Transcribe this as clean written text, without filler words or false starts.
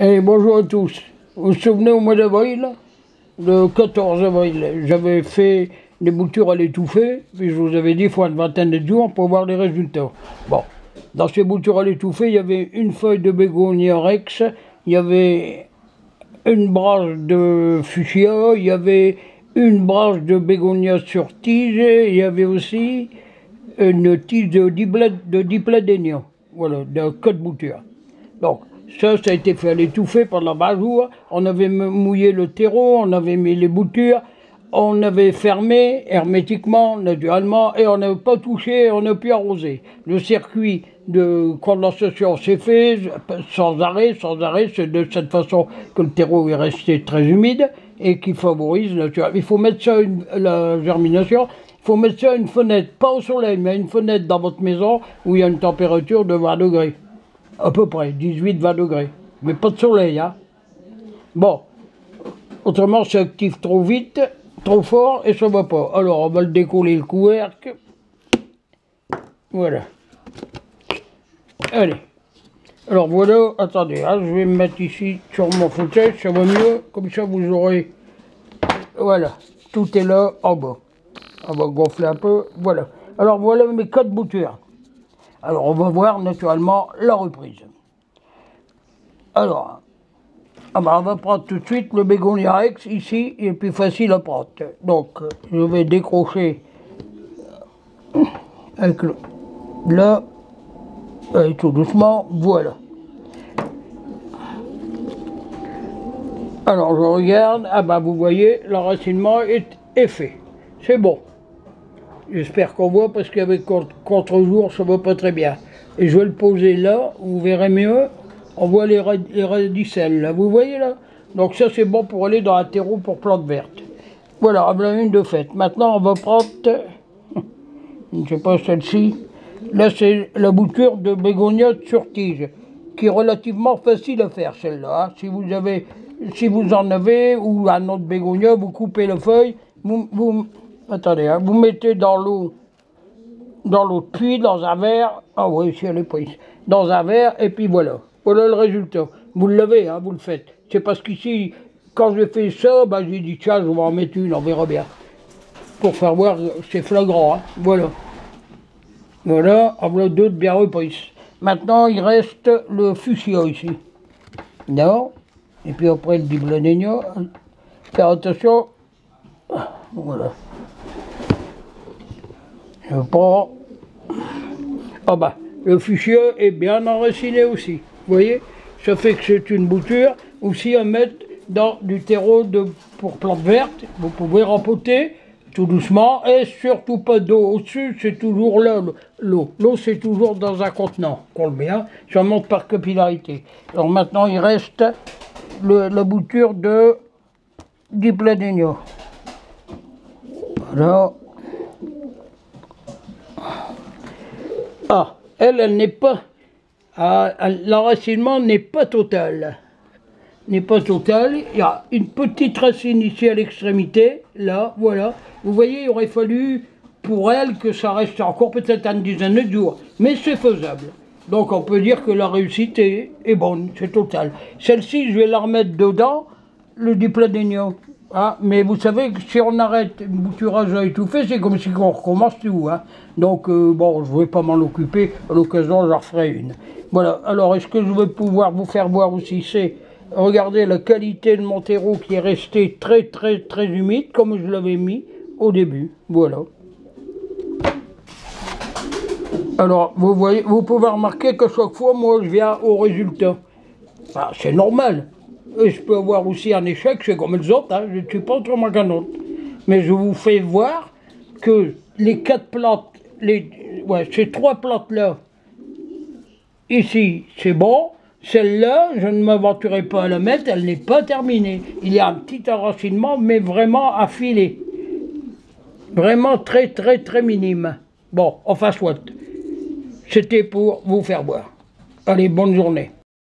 Et bonjour à tous. Vous vous souvenez au mois d'avril, le 14 avril, j'avais fait des boutures à l'étouffée, puis je vous avais dit qu'il faut une vingtaine de jours pour voir les résultats. Bon, dans ces boutures à l'étouffée, il y avait une feuille de bégonia rex, il y avait une branche de fuchsia, il y avait une branche de bégonia sur tige, il y avait aussi une tige de dipladénia, voilà, de code bouture. Donc, ça a été fait à l'étouffée pendant 20 jours. On avait mouillé le terreau, on avait mis les boutures, on avait fermé hermétiquement, naturellement, et on n'avait pas touché, on n'a pu arroser. Le circuit de condensation s'est fait sans arrêt, c'est de cette façon que le terreau est resté très humide et qui favorise naturellement. Il faut mettre ça, la germination, il faut mettre ça à une fenêtre, pas au soleil, mais à une fenêtre dans votre maison où il y a une température de 20 degrés. À peu près, 18-20 degrés. Mais pas de soleil, hein. Bon, autrement, ça active trop vite, trop fort, et ça va pas. Alors, on va le décoller le couvercle. Voilà. Allez. Alors, voilà, attendez, hein, je vais me mettre ici sur mon fauteuil, ça va mieux. Comme ça, vous aurez... Voilà, tout est là, en bas. On va gonfler un peu, voilà. Alors, voilà mes 4 boutures. Alors, on va voir naturellement la reprise. Alors, on va prendre tout de suite le bégonia rex, ici, il est plus facile à prendre. Donc, je vais décrocher avec le... Là, et tout doucement, voilà. Alors, je regarde, vous voyez, l'enracinement est fait. C'est bon. J'espère qu'on voit parce qu'avec contre-jour, ça va pas très bien. Et je vais le poser là, vous verrez mieux. On voit les radicelles là, vous voyez là. Donc ça c'est bon pour aller dans un terreau pour plantes vertes. Voilà, on a une de faite. Maintenant on va prendre, je ne sais pas celle-ci. Là c'est la bouture de bégonia sur tige, qui est relativement facile à faire celle-là. Hein. Si vous en avez, ou un autre bégonia, vous coupez la feuille, attendez, hein, vous mettez dans l'eau puis dans un verre, ah oui, si elle est prise, dans un verre, et puis voilà. Voilà le résultat. Vous l'avez, hein, vous le faites. C'est parce qu'ici, quand j'ai fait ça, j'ai dit, tiens, je vais en mettre une, on verra bien. Pour faire voir, c'est flagrant, hein. Voilà. Voilà, on a 2 de bien reprises. Maintenant, il reste le fuchsia ici. Non. Et puis après, le dipladénia. Faire attention. Voilà. Je prends. Le fuchsia est bien enraciné aussi. Vous voyez, ça fait que c'est une bouture aussi à mettre dans du terreau pour plantes vertes. Vous pouvez rempoter tout doucement et surtout pas d'eau au-dessus, c'est toujours là l'eau. L'eau c'est toujours dans un contenant qu'on le met, hein. Ça monte par capillarité. Alors maintenant il reste la bouture de dipladénia. Voilà. Elle n'est pas... l'enracinement n'est pas total. Il y a une petite racine ici à l'extrémité, là, voilà. Vous voyez, il aurait fallu pour elle que ça reste encore peut-être une dizaine de jours. Mais c'est faisable. Donc on peut dire que la réussite est bonne, c'est total. Celle-ci, je vais la remettre dedans, le dipladénia. Hein, mais vous savez que si on arrête une bouturage à étouffer, c'est comme si on recommence tout. Hein. Donc, bon, je ne vais pas m'en occuper. À l'occasion, j'en referai une. Voilà. Alors, est-ce que je vais pouvoir vous faire voir aussi, c'est, regardez la qualité de mon terreau qui est resté très, très, très humide, comme je l'avais mis au début. Voilà. Alors, vous voyez, vous pouvez remarquer que chaque fois, moi, je viens au résultat. C'est normal. Et je peux avoir aussi un échec, c'est comme les autres, hein, je ne suis pas autrement qu'un autre. Mais je vous fais voir que les 4 plantes, ces 3 plantes-là, ici, c'est bon. Celle-là, je ne m'aventurerai pas à la mettre, elle n'est pas terminée. Il y a un petit enracinement, mais vraiment affilé. Vraiment très, très, très minime. Bon, enfin soit. C'était pour vous faire voir. Allez, bonne journée.